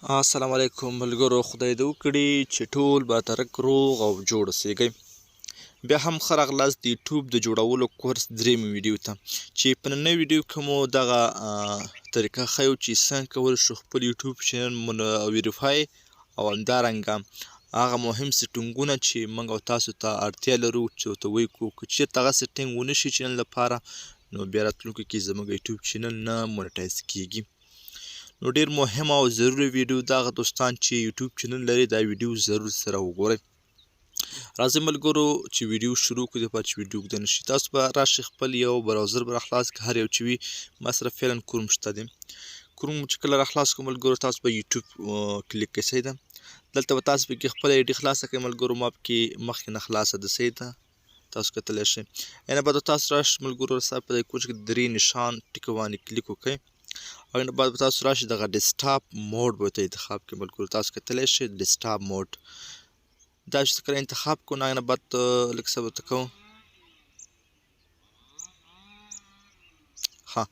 السلام علیکم ملګرو، خدای دې وکړي چې ټول به ترک روغ او جوړ اوسېږئ. بیا هم ښه راغلاست د یوټیوب د جوړولو کورس دریمه ویډیو ته، چې په نننۍ ویډیو کې مو دغه طریقه ښیو چې څنګه کولی شو خپل یوټیوب چینل ویریفای او همدارنګه هغه مهم سیټینګونه چې موږ او تاسو ته اړتیا لرو چې ورته وکړو. که چېرته هغه سیټینګ ونه شي چینل لپاره، نو بیا راتلونکي کې زموږ یوټیوب چینل نه مونیټایز کیږي. نو ډیر مهم او ضروري ویډیو دا هغه دوستان چې یوټیوب چینل لري دا ویډیو ضرور سره وګورئ. راځئ ملګرو چې ویډیو شروع کړو. دپاره چې ویډیو اوږده نه شي، تاسو به راشئ خپل یو براوزر به راخلاص کړئ، هر یو چې وي. ما سره فعلا کروم شته دی. کروم چې کله راخلاص کړو ملګرو، تاسو به یوټیوب کلیک کړئ. صحیح ده. دلته به تاسو پکې خپله آی ډي خلاصه کړئ ملګرو. ما پکې مخکې نه خلاصه ده. صحیح ده، تاسو کتلی شئ. یعنې بعد تاسو راشئ ملګرو، ستا په دې کوچ کې درې نشان ټکو باندې کلیک وکړئ. او نه بعد به تاسو راشئ دغه ډیسکټاپ موډ به ورته انتخاب کړئ ملګرو. تاسو کتلی شئ ډیسکټاپ موډ دا چې کله انتخاب کړو، نو هغې نه بعد لږ څه ورته کوو. ښه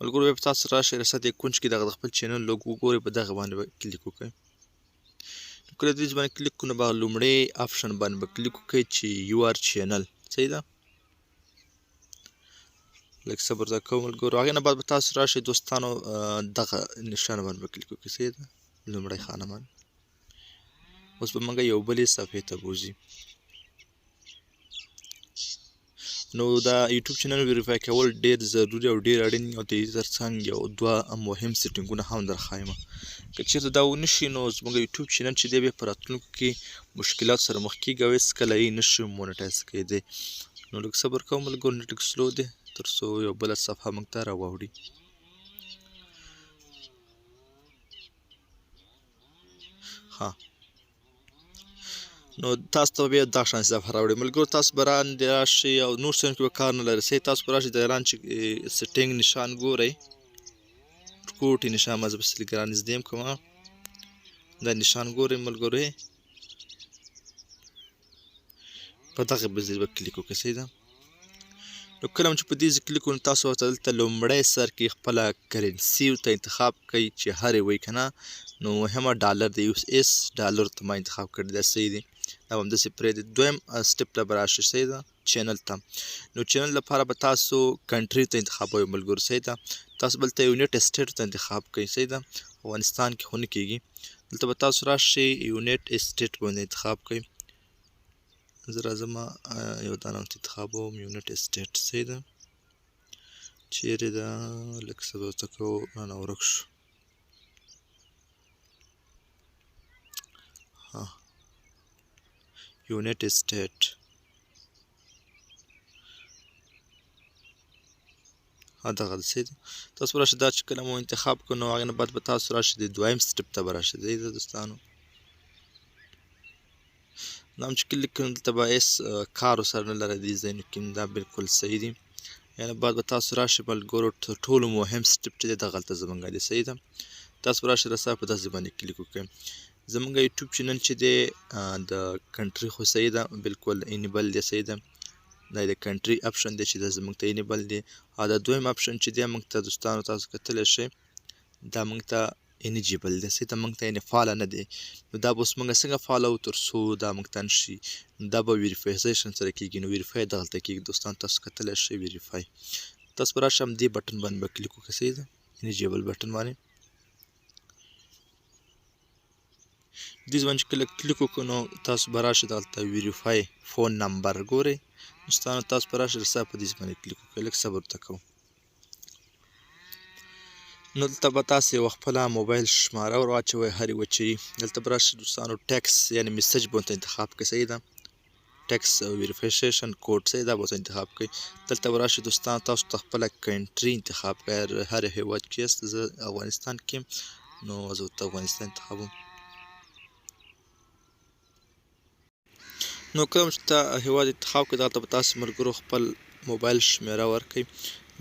ملګرو، بیا به تاسو راشئ رسد کونج کې دغه د خپل چینل لوګو وګورئ، په دغه باندې به کلیک وکړئ. نو کله دې باندې کلیک کړو، نو به لومړی آپشن باندې به کلیک وکړئ چې یو آر چینل. صحیح ده، لږ صبر ته کوو ملګرو. هغې نه بعد به تاسو راشئ دوستانو دغه نشان باندې به کلیک وکړئ. صحیح ده، لومړی خانه باندې. اوس به موږ یو بلې صفحې ته بوځي. نو دا یوټیوب چینل ویریفای کول ډېر ضروري او ډېر اړین او د دې ترڅنګ یو دوه مهم سیټینګونه هم درښایم. که چېرته دا ونه شي، نو زموږ یوټیوب چینل چې دی بیا په راتلونکو کې مشکلات سره مخ کېږي او هېڅکله یې نه شو مونیټایز کېدی. نو لږ صبر کوو ملګرو، نېټ لږ سلو دی تر څو یو بله صفحه موږ ته راواوړي. ښه، نو تاسو ته بیا دا شان صفحه راوړي ملګرو. تاسو به راندې راشئ او نور څه کې به کار نه لرئ. صحیح، تاسو به راشئ د ګران چې سیټینګ نشان ګورئ، کوټې نشان، ما زه بس لږ رانږدې یم که دا نشان ګورئ ملګرو، په دغه به ځای به کلیک وکړئ. صحیح ده. نو کله هم چې په دې ځای کلیک وکړو، نو تاسو ورته دلته لومړی سر کې خپله کرنسي ورته انتخاب کړئ چې هر یې وایي که نه. نو مهمه ډالر د یو اس ډالر ته ما انتخاب کړی، دا صحیح دی. دا به همداسې پرېږدئ. دویم سټپ ته به راشئ. صحیح ده، چینل ته. نو چینل لپاره به تاسو کنټري ته انتخابوئ ملګرو. صحیح ده، تاسو بلته یونیټ اسټیټ ته انتخاب کړئ. صحیح ده، افغانستان کې خو نه کېږي. دلته به تاسو راشئ یونیټ اسټیټ باندې انتخاب کړئ. زه راځم یو دانه ورته انتخابوم، یونیټ اسټیټ. صحیح ده، چیرې ده، لږ څه به ورته کوو، رانه ورک شو. یونیټ اسټیټ دغه ده. صحیح ده، تاسو به راشئ دا چې کله مو انتخاب کړو، نو هغې نه بعد به تاسو راشئ د دویم سټپ ته به راشئ. صحیح ده دوستانو، دا هم چې کلیک کړو دلته به هېڅ کار ورسره نه لرئ دې ځایونو کې، دا بلکل صحیح دي. یعنې بعد به تاسو راشئ ملګرو، تر ټولو مهم سټپ چې دی دغلته زموږ دی. صحیح ده، تاسو به راشئ رسا په داسې باندې کلیک وکړئ. زموږ یوټیوب چینل چې دی د کنټري خو صحیح ده، بلکل انیبل دی. صحیح ده، دا د کنټري اپشن دی چې دا زموږ ته انیبل دی. او دا دویم اپشن چې دی موږ ته دوستانو تاسو کتلی شئ دا موږ ته انیجیبل دی. صحیح ده، موږ ته یعنې فعاله نه دی. نو دا به اوس موږ څنګه فعاله وو تر څو دا موږ ته نشي. دا به ویریفایزیشن سره کېږي. نو ویریفای دغلته کېږي دوستان، تاسو کتلی شئ ویریفای. تاسو به راشئ همدې بټن باندې به کلیک وکړئ. صحیح ده، انیجیبل بټن باندې. دې باندې چې کله کلیک وکړو، نو تاسو به راشئ دلته ویریفای فون نمبر ګورئ دوستانو. تاسو به راشئ رسا په دې باندې کلیک وکړئ. لږ صبر ورته کوو. نو دلته به تاسو یوه خپله موبایل شماره ور واچوئ، هر یوه چې دلته به راشئ دوستانو ټیکس یعنې میسج به ورته انتخاب کړئ. صحیح ده، ټیکس ویریفیکیشن کوډ. صحیح، دا به ورته انتخاب کړئ. دلته به راشئ دوستانو، تاسو ته خپله کنټري انتخاب کړئ، هر هېواد کې یاست. زه افغانستان کې یم، نو زه ورته افغانستان انتخابوم. نو کوم چې ته هېواد انتخاب کړئ، دلته به تاسو ملګرو خپل موبایل شمېره ورکړئ.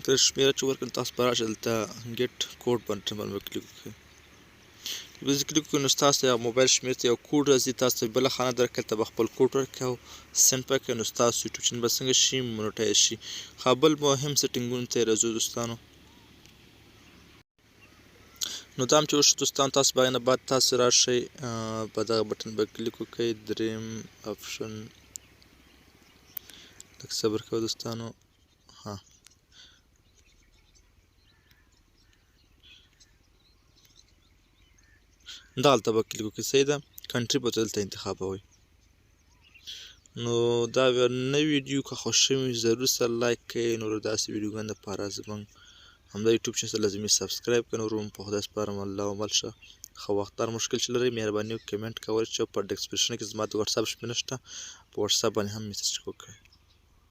کله شمېره چې ورکړئ، تاسو به راشئ دلته ګیټ کوډ بټن باندې به کلیک وکړئ. به زه کلیک وکړو، نو ستاسو ته موبایل شمېرې ته یو کوډ راځي. تاسو ته بله خانه درکړي، هلته به خپل کوډ ورکړئ او سینډ به کړئ. نو ستاسو یوټیوب چینل به څنګه شي، مونیټایز شي. ښه، بل مهم سیټینګونو ته یې راځو دوستانو. نو دا هم چې وشو دوستان، تاسو به نه بعد تاسو راشئ په دغه بټن به کلیک وکړئ، دریم آپشن. لږ صبر کوئ دوستانو. ها دغلته به کلیک وکړئ. صحیح ده، کنټري به دلته انتخابوئ. نو دا نوی ویډیو که خوښ شوي ضرور سره لایک کړئ. نور داسې ویډیوګانو دپاره زموږ همدا یوټیوب چینل لازمي سبسکرایب کړئ. نور هم په خدای سپارم، الله عمل شه. ښه وخت. هر مشکل چې لرئ مهرباني وکړئ کمنټ کولی شئ. په ډسکرپشن کې زما د وټساپ شمېره شته، په وټساپ باندې هم میسج وکړئ.